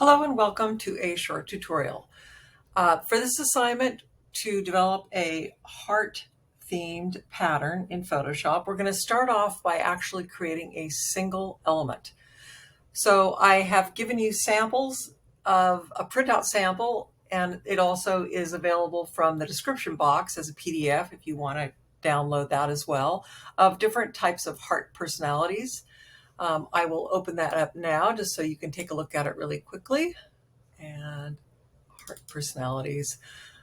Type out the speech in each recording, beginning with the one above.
Hello and welcome to a short tutorial. For this assignment to develop a heart-themed pattern in Photoshop, we're going to start off by actually creating a single element. So I have given you samples of a printout sample, and it also is available from the description box as a PDF if you want to download that as well, of different types of heart personalities. I will open that up now just so you can take a look at it really quickly. And heart personalities.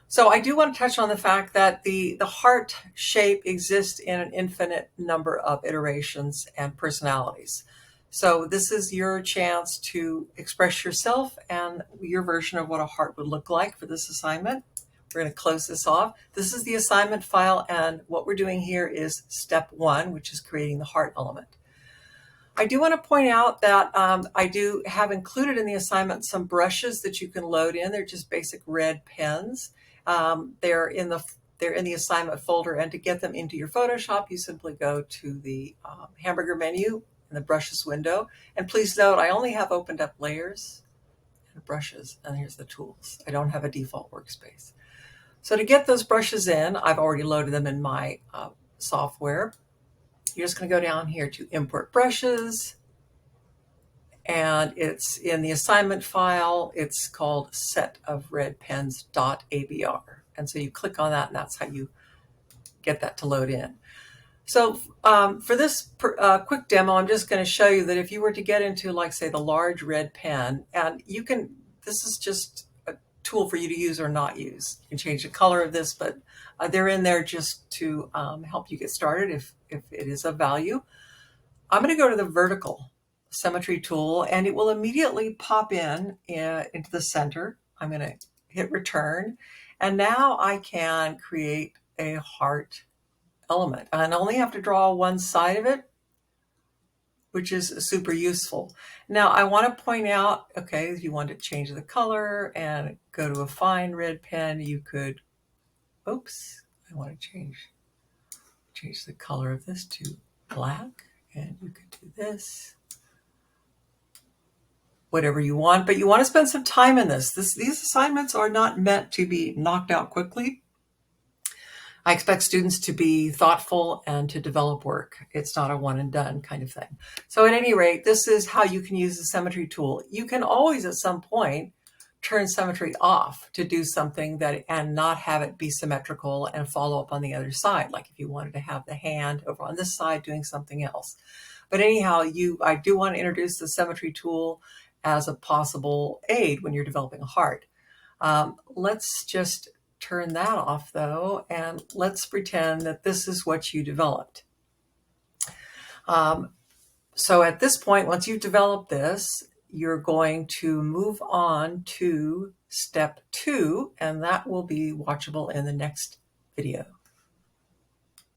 So I do want to touch on the fact that the heart shape exists in an infinite number of iterations and personalities. So this is your chance to express yourself and your version of what a heart would look like for this assignment. We're going to close this off. This is the assignment file, and what we're doing here is step 1, which is creating the heart element. I do want to point out that I do have included in the assignment some brushes that you can load in. They're just basic red pens. They're in the assignment folder, and to get them into your Photoshop, you simply go to the hamburger menu in the brushes window. And please note, I only have opened up layers and brushes, and here's the tools. I don't have a default workspace. So to get those brushes in, I've already loaded them in my software. You're just going to go down here to import brushes, and it's in the assignment file. It's called setofredpens.abr. And so you click on that, and that's how you get that to load in. So for this quick demo, I'm just going to show you that if you were to get into, like, say, the large red pen, and you can, this is just a tool for you to use or not use. You can change the color of this, but they're in there just to help you get started if it is of value. I'm going to go to the vertical symmetry tool, and it will immediately pop into the center. I'm going to hit return, and now I can create a heart element. And I only have to draw one side of it, which is super useful. Now I want to point out, okay, if you want to change the color and go to a fine red pen, you could, oops, I want to change the color of this to black, and you could do this, whatever you want, but you want to spend some time in this. These assignments are not meant to be knocked out quickly. I expect students to be thoughtful and to develop work. It's not a one and done kind of thing. So at any rate, this is how you can use the symmetry tool. You can always at some point turn symmetry off to do something and not have it be symmetrical and follow up on the other side. Like if you wanted to have the hand over on this side doing something else. But anyhow, I do want to introduce the symmetry tool as a possible aid when you're developing a heart. Let's just turn that off though, and let's pretend that this is what you developed. So at this point, once you've developed this, you're going to move on to step 2, and that will be watchable in the next video.